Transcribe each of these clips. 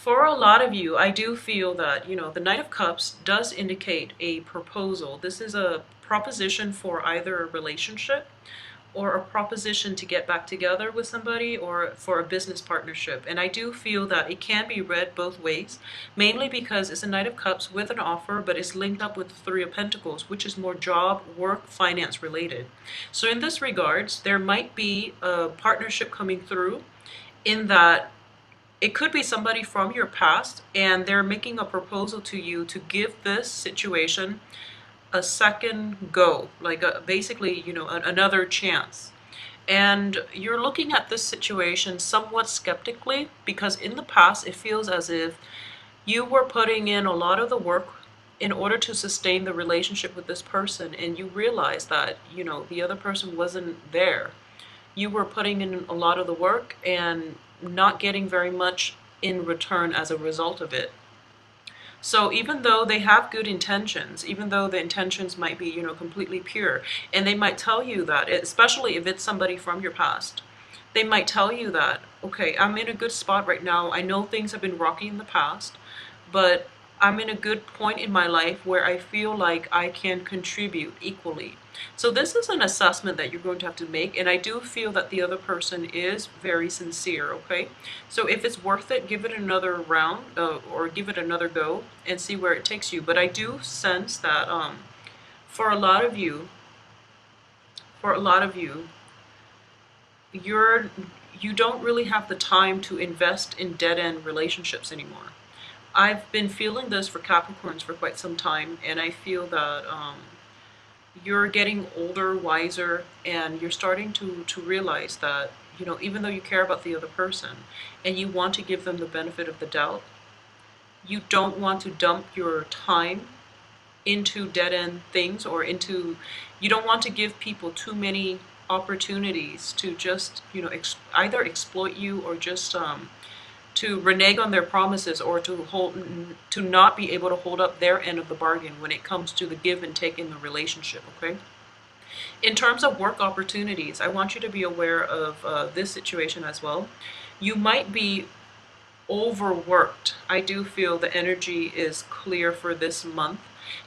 For a lot of you, I do feel that, the Knight of Cups does indicate a proposal. This is a proposition for either a relationship or a proposition to get back together with somebody or for a business partnership. And I do feel that it can be read both ways, mainly because it's a Knight of Cups with an offer, but it's linked up with the Three of Pentacles, which is more job, work, finance related. So in this regards, there might be a partnership coming through in that it could be somebody from your past and they're making a proposal to you to give this situation a second go, like basically, another chance. And you're looking at this situation somewhat skeptically because in the past it feels as if you were putting in a lot of the work in order to sustain the relationship with this person, and you realize that, the other person wasn't there. You were putting in a lot of the work and not getting very much in return as a result of it. So even though they have good intentions, even though the intentions might be, completely pure, and they might tell you that, especially if it's somebody from your past, they might tell you that, okay, I'm in a good spot right now. I know things have been rocky in the past, but I'm in a good point in my life where I feel like I can contribute equally. So this is an assessment that you're going to have to make, and I do feel that the other person is very sincere, okay? So if it's worth it, give it another round or give it another go and see where it takes you. But I do sense that for a lot of you, you don't really have the time to invest in dead-end relationships anymore. I've been feeling this for Capricorns for quite some time, and I feel that you're getting older, wiser, and you're starting to realize that, even though you care about the other person and you want to give them the benefit of the doubt, you don't want to dump your time into dead-end things or you don't want to give people too many opportunities to just, either exploit you or just to renege on their promises or to not be able to hold up their end of the bargain when it comes to the give and take in the relationship, okay? In terms of work opportunities, I want you to be aware of this situation as well. You might be overworked. I do feel the energy is clear for this month.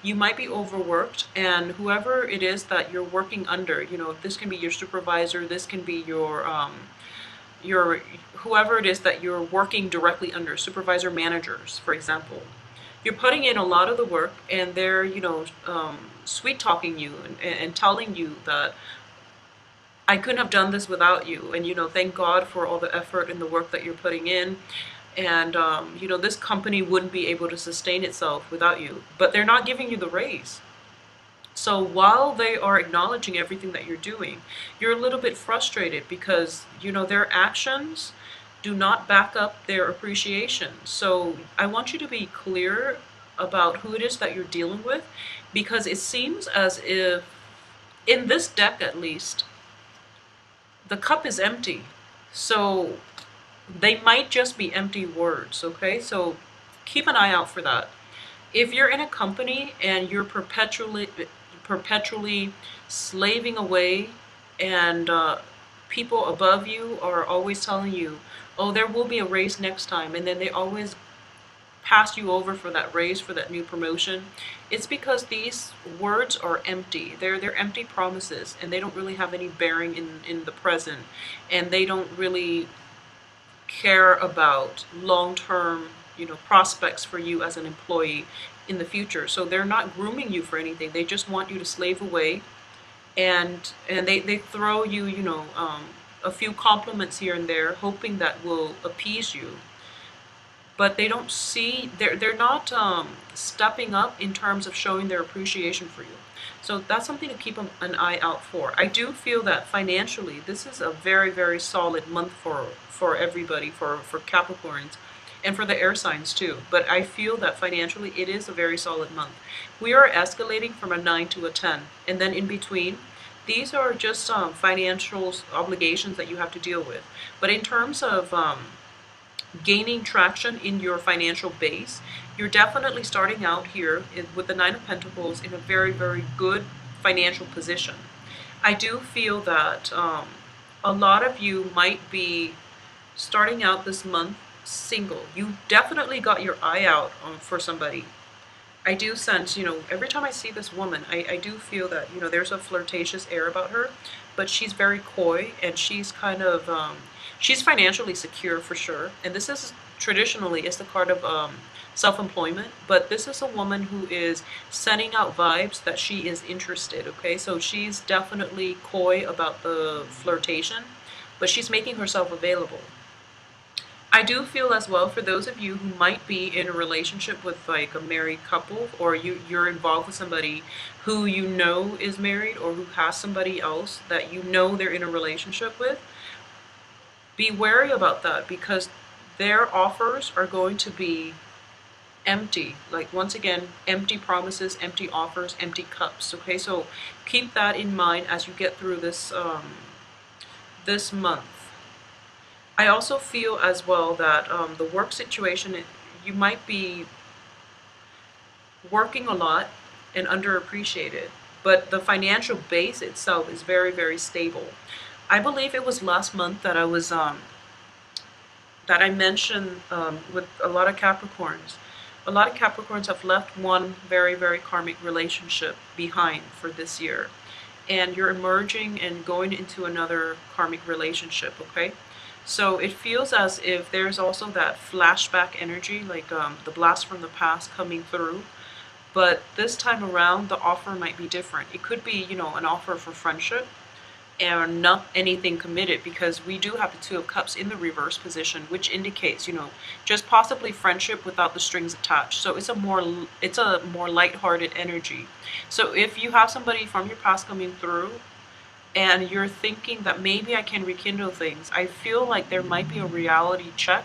You might be overworked, and whoever it is that you're working under, this can be your supervisor, this can be your whoever it is that you're working directly under, supervisor, managers, for example. You're putting in a lot of the work, and they're, sweet talking you and telling you that I couldn't have done this without you, and thank God for all the effort and the work that you're putting in. And this company wouldn't be able to sustain itself without you, but they're not giving you the raise. So while they are acknowledging everything that you're doing, you're a little bit frustrated because, their actions do not back up their appreciation. So I want you to be clear about who it is that you're dealing with, because it seems as if, in this deck at least, the cup is empty. So they might just be empty words, okay? So keep an eye out for that. If you're in a company and you're perpetually slaving away, and people above you are always telling you, oh, there will be a raise next time, and then they always pass you over for that raise, for that new promotion, it's because these words are empty. They're empty promises, and they don't really have any bearing in the present, and they don't really care about long-term, prospects for you as an employee in the future. So they're not grooming you for anything. They just want you to slave away, and they throw you, a few compliments here and there, hoping that will appease you. But they don't see, they're not stepping up in terms of showing their appreciation for you. So that's something to keep an eye out for. I do feel that financially, this is a very, very solid month for everybody, for Capricorns, and for the air signs too. But I feel that financially, it is a very solid month. We are escalating from a 9 to a 10, and then in between, these are just financial obligations that you have to deal with. But in terms of gaining traction in your financial base, you're definitely starting out here with the Nine of Pentacles in a very, very good financial position. I do feel that a lot of you might be starting out this month single. You definitely got your eye out for somebody. I do sense, every time I see this woman, I do feel that, there's a flirtatious air about her, but she's very coy and she's kind of, she's financially secure for sure. And this is traditionally, it's the card of self-employment, but this is a woman who is sending out vibes that she is interested, okay? So she's definitely coy about the flirtation, but she's making herself available. I do feel as well for those of you who might be in a relationship with like a married couple, or you're involved with somebody who you know is married or who has somebody else that you know they're in a relationship with, be wary about that because their offers are going to be empty. Like once again, empty promises, empty offers, empty cups. Okay, so keep that in mind as you get through this month. I also feel as well that the work situation, you might be working a lot and underappreciated, but the financial base itself is very, very stable. I believe it was last month that I mentioned with a lot of Capricorns. A lot of Capricorns have left one very, very karmic relationship behind for this year, and you're emerging and going into another karmic relationship. Okay. So it feels as if there's also that flashback energy, like the blast from the past coming through. But this time around, the offer might be different. It could be, an offer for friendship and not anything committed because we do have the Two of Cups in the reverse position, which indicates, just possibly friendship without the strings attached. So it's a more lighthearted energy. So if you have somebody from your past coming through, and you're thinking that maybe I can rekindle things, I feel like there might be a reality check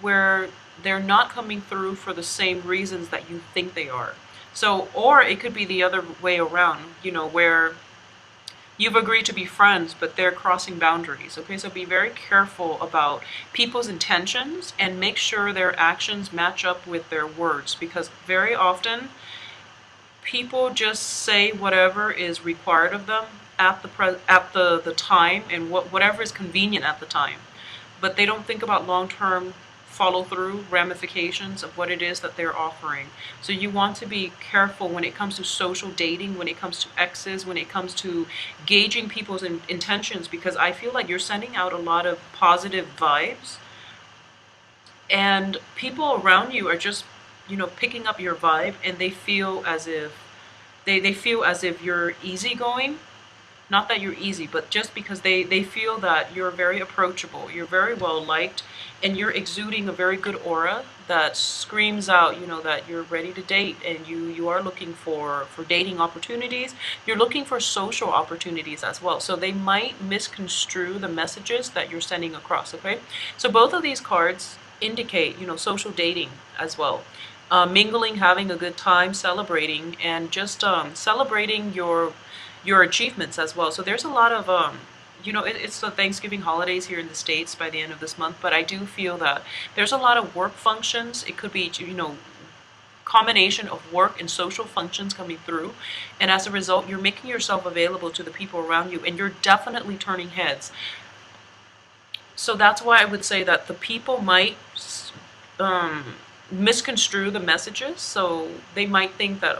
where they're not coming through for the same reasons that you think they are. So, or it could be the other way around, where you've agreed to be friends, but they're crossing boundaries. Okay, so be very careful about people's intentions and make sure their actions match up with their words because very often people just say whatever is required of them at the time and whatever is convenient at the time, but they don't think about long-term follow-through ramifications of what it is that they're offering. So you want to be careful when it comes to social dating, when it comes to exes, when it comes to gauging people's intentions, because I feel like you're sending out a lot of positive vibes and people around you are just picking up your vibe, and they feel as if they feel as if you're easygoing. Not that you're easy, but just because they feel that you're very approachable, you're very well liked, and you're exuding a very good aura that screams out, that you're ready to date, and you are looking for dating opportunities. You're looking for social opportunities as well. So they might misconstrue the messages that you're sending across, okay? So both of these cards indicate, social dating as well. Mingling, having a good time, celebrating, and just celebrating your achievements as well. So there's a lot of it's the Thanksgiving holidays here in the States by the end of this month, but I do feel that there's a lot of work functions. It could be combination of work and social functions coming through, and as a result you're making yourself available to the people around you, and you're definitely turning heads. So that's why I would say that the people might misconstrue the messages. So they might think that,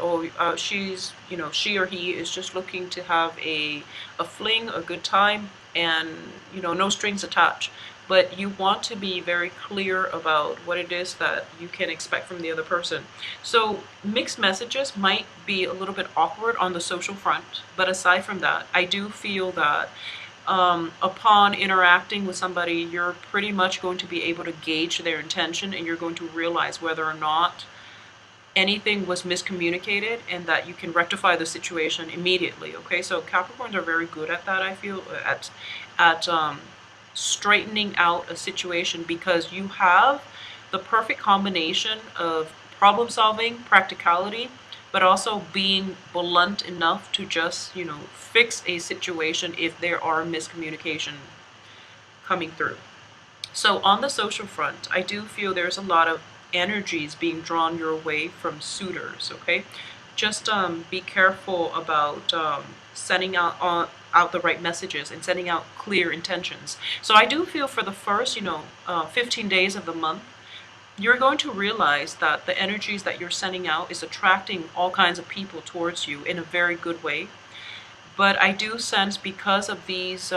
she's, she or he is just looking to have a fling, a good time, and, no strings attached. But you want to be very clear about what it is that you can expect from the other person. So mixed messages might be a little bit awkward on the social front, but aside from that, I do feel that upon interacting with somebody, you're pretty much going to be able to gauge their intention, and you're going to realize whether or not anything was miscommunicated and that you can rectify the situation immediately. Okay, so Capricorns are very good at that, I feel, at straightening out a situation, because you have the perfect combination of problem solving, practicality, but also being blunt enough to just, fix a situation if there are miscommunication coming through. So on the social front, I do feel there's a lot of energies being drawn your way from suitors, okay? just be careful about sending out the right messages and sending out clear intentions. So I do feel for the first, 15 days of the month, you're going to realize that the energies that you're sending out is attracting all kinds of people towards you in a very good way. But I do sense, because of these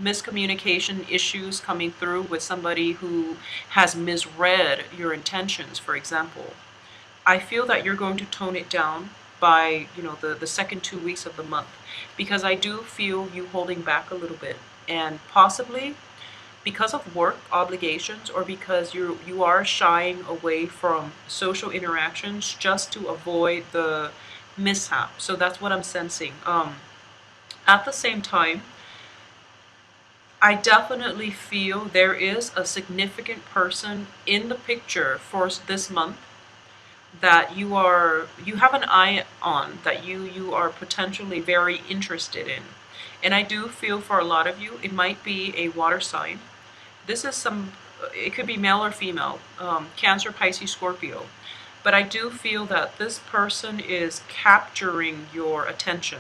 miscommunication issues coming through with somebody who has misread your intentions, for example, I feel that you're going to tone it down by, the second 2 weeks of the month, because I do feel you holding back a little bit, and possibly because of work obligations, or because you are shying away from social interactions just to avoid the mishap. So that's what I'm sensing. At the same time, I definitely feel there is a significant person in the picture for this month that you have an eye on, that you are potentially very interested in. And I do feel for a lot of you, it might be a water sign. This is it could be male or female, Cancer, Pisces, Scorpio. But I do feel that this person is capturing your attention.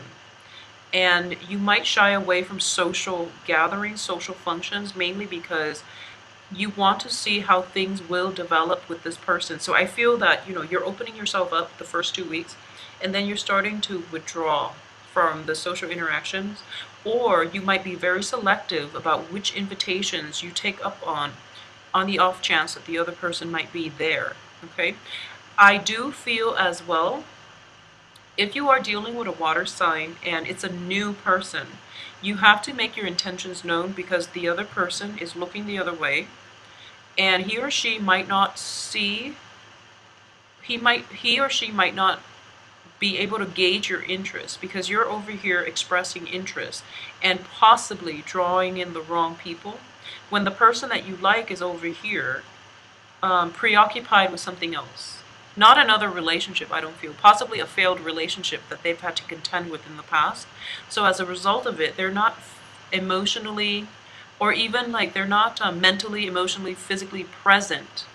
And you might shy away from social gatherings, social functions, mainly because you want to see how things will develop with this person. So I feel that, you're opening yourself up the first 2 weeks, and then you're starting to withdraw from the social interactions, or you might be very selective about which invitations you take up on the off chance that the other person might be there, okay? I do feel as well, if you are dealing with a water sign and it's a new person, you have to make your intentions known, because the other person is looking the other way, and he or she might not be able to gauge your interest, because you're over here expressing interest and possibly drawing in the wrong people, when the person that you like is over here preoccupied with something else. Not another relationship, I don't feel. Possibly a failed relationship that they've had to contend with in the past. So as a result of it, they're not emotionally, or even like they're not mentally, emotionally, physically present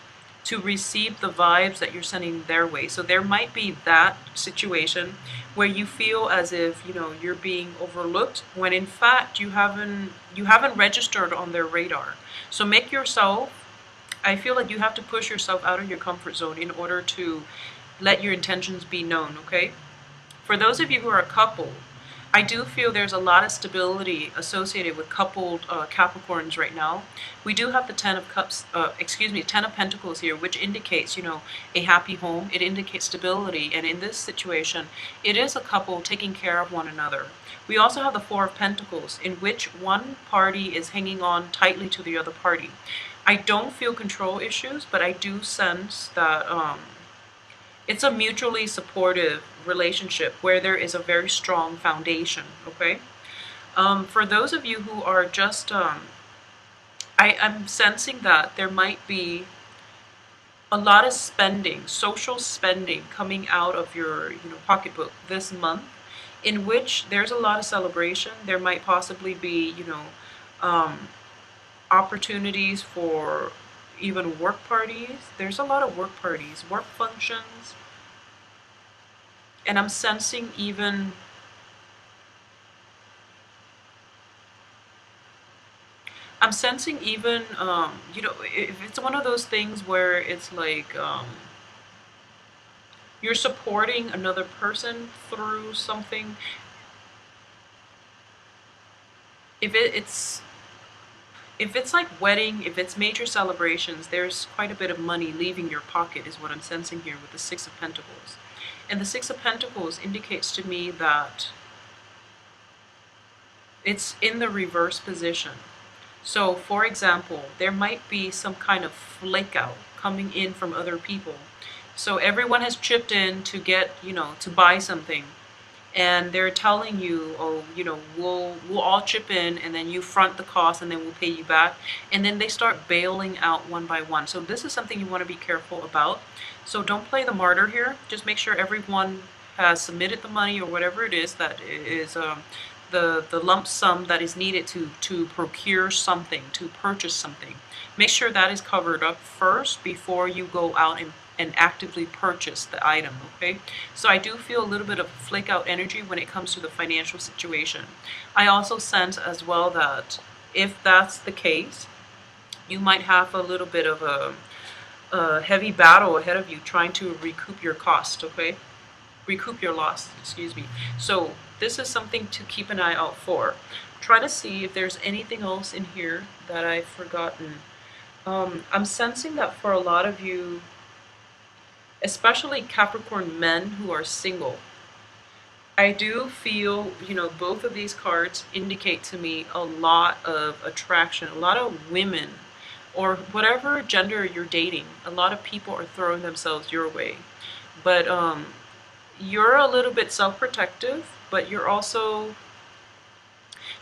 to receive the vibes that you're sending their way. So there might be that situation where you feel as if, you're being overlooked, when in fact you haven't registered on their radar. So I feel like you have to push yourself out of your comfort zone in order to let your intentions be known, okay? For those of you who are a couple, I do feel there's a lot of stability associated with coupled Capricorns right now. We do have the Ten of Pentacles here, which indicates, a happy home. It indicates stability, and in this situation, it is a couple taking care of one another. We also have the Four of Pentacles, in which one party is hanging on tightly to the other party. I don't feel control issues, but I do sense that it's a mutually supportive relationship where there is a very strong foundation, okay? For those of you who are just, I'm sensing that there might be a lot of spending, social spending coming out of your pocketbook this month, in which there's a lot of celebration. There might possibly be, opportunities for even work parties. There's a lot of work parties, work functions, and I'm sensing even if it's one of those things where it's like you're supporting another person through something. If it's like wedding, if it's major celebrations, there's quite a bit of money leaving your pocket, is what I'm sensing here with the Six of Pentacles. And the Six of Pentacles indicates to me that it's in the reverse position. So, for example, there might be some kind of flake out coming in from other people. So everyone has chipped in to get, to buy something. And they're telling you, oh, we'll all chip in, and then you front the cost, and then we'll pay you back. And then they start bailing out one by one. So this is something you want to be careful about. So don't play the martyr here. Just make sure everyone has submitted the money, or whatever it is that is the lump sum that is needed to procure something, to purchase something. Make sure that is covered up first before you go out and and actively purchase the item, okay? So I do feel a little bit of flake out energy when it comes to the financial situation. I also sense as well that if that's the case, you might have a little bit of a heavy battle ahead of you trying to recoup your cost, okay? Recoup your loss, excuse me. So this is something to keep an eye out for. Try to see if there's anything else in here that I've forgotten. I'm sensing that for a lot of you, especially Capricorn men who are single, I do feel, both of these cards indicate to me a lot of attraction, a lot of women, or whatever gender you're dating, a lot of people are throwing themselves your way. But you're a little bit self-protective, but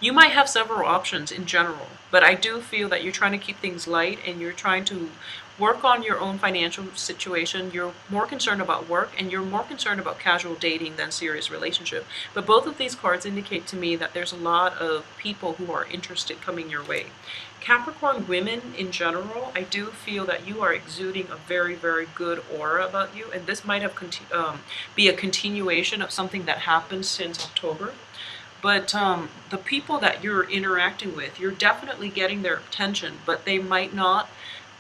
you might have several options in general, but I do feel that you're trying to keep things light and you're trying to work on your own financial situation. You're more concerned about work and you're more concerned about casual dating than serious relationship. But both of these cards indicate to me that there's a lot of people who are interested coming your way. Capricorn women in general, I do feel that you are exuding a very, very good aura about you, and this might have be a continuation of something that happened since October. But the people that you're interacting with, you're definitely getting their attention, but they might not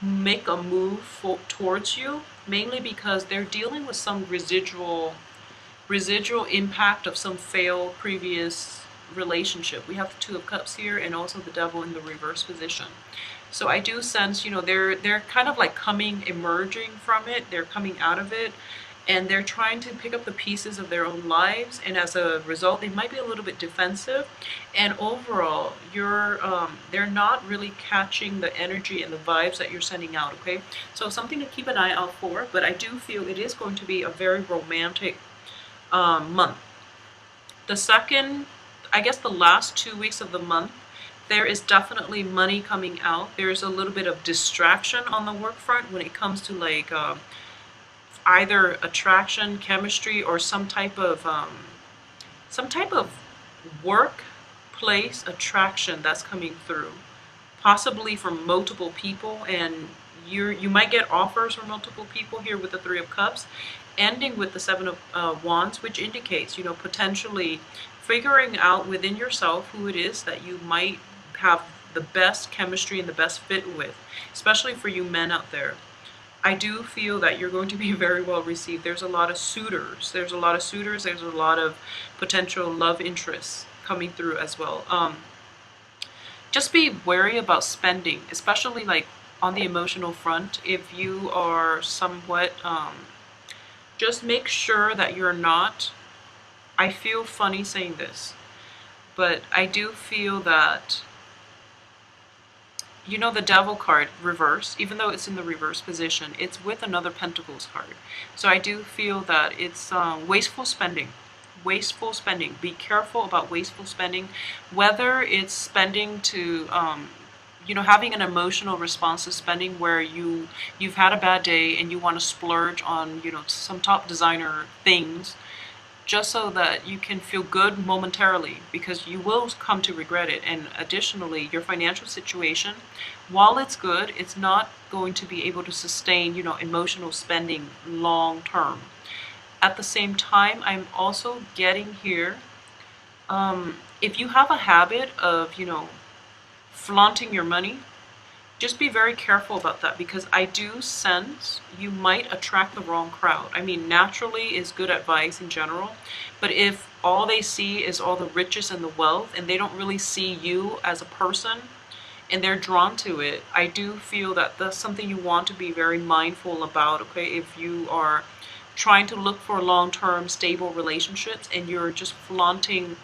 make a move towards you, mainly because they're dealing with some residual impact of some failed previous relationship. We have the Two of Cups here and also the Devil in the reverse position. So I do sense, they're kind of like emerging from it, they're coming out of it, and they're trying to pick up the pieces of their own lives, and as a result they might be a little bit defensive, and overall they're not really catching the energy and the vibes that you're sending out, okay? So something to keep an eye out for, but I do feel it is going to be a very romantic month. I guess the last 2 weeks of the month, there is definitely money coming out. There's a little bit of distraction on the work front when it comes to like either attraction, chemistry, or some type of workplace attraction that's coming through, possibly from multiple people, and you might get offers from multiple people here with the Three of Cups, ending with the Seven of Wands, which indicates, potentially figuring out within yourself who it is that you might have the best chemistry and the best fit with, especially for you men out there. I do feel that you're going to be very well received. There's a lot of suitors. There's a lot of potential love interests coming through as well. Just be wary about spending, especially like on the emotional front. If you are somewhat, just make sure that you're not, I feel funny saying this, but I do feel that, the Devil card reverse, even though it's in the reverse position, it's with another Pentacles card. So I do feel that it's wasteful spending. Wasteful spending. Be careful about wasteful spending, whether it's spending to, having an emotional response to spending where you've had a bad day and you want to splurge on, some top designer things, just so that you can feel good momentarily, because you will come to regret it. And additionally, your financial situation, while it's good, it's not going to be able to sustain, emotional spending long term. At the same time, I'm also getting here, if you have a habit of, flaunting your money, just be very careful about that, because I do sense you might attract the wrong crowd. I mean, naturally is good advice in general, but if all they see is all the riches and the wealth and they don't really see you as a person and they're drawn to it, I do feel that that's something you want to be very mindful about, okay? If you are trying to look for long-term stable relationships and you're just flaunting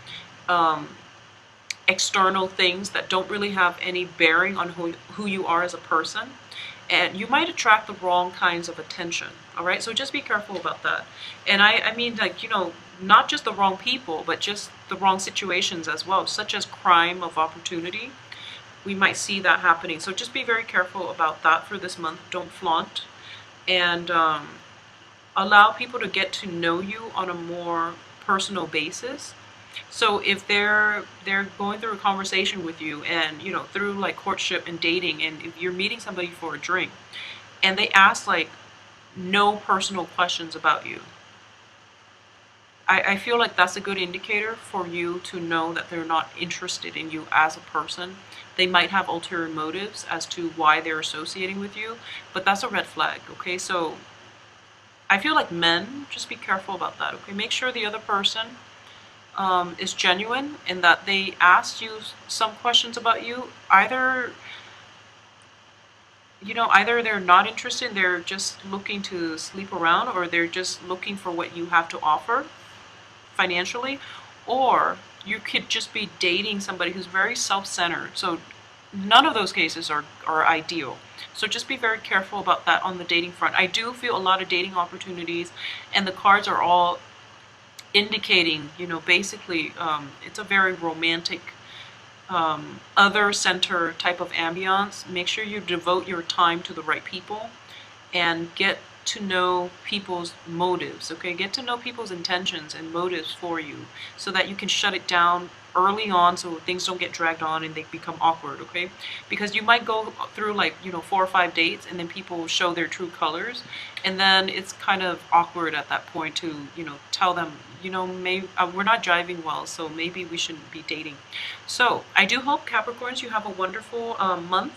external things that don't really have any bearing on who you are as a person, and you might attract the wrong kinds of attention. All right, so just be careful about that. And I mean, like, not just the wrong people, but just the wrong situations as well, such as crime of opportunity. We might see that happening, so just be very careful about that for this month. Don't flaunt, and allow people to get to know you on a more personal basis. So if they're going through a conversation with you, and through like courtship and dating, and if you're meeting somebody for a drink and they ask like, no personal questions about you. I feel like that's a good indicator for you to know that they're not interested in you as a person. They might have ulterior motives as to why they're associating with you, but that's a red flag, okay? So I feel like men, just be careful about that, okay? Make sure the other person is genuine and that they asked you some questions about you. Either they're not interested, they're just looking to sleep around, or they're just looking for what you have to offer financially, or you could just be dating somebody who's very self-centered. So none of those cases are ideal. So just be very careful about that on the dating front. I do feel a lot of dating opportunities, and the cards are all indicating, basically, it's a very romantic, other center type of ambiance. Make sure you devote your time to the right people and get to know people's motives, okay? Get to know people's intentions and motives for you so that you can shut it down early on so things don't get dragged on and they become awkward, okay? Because you might go through like, 4 or 5 dates and then people show their true colors, and then it's kind of awkward at that point to, tell them, maybe we're not jiving well, so maybe we shouldn't be dating. So I do hope, Capricorns, you have a wonderful month.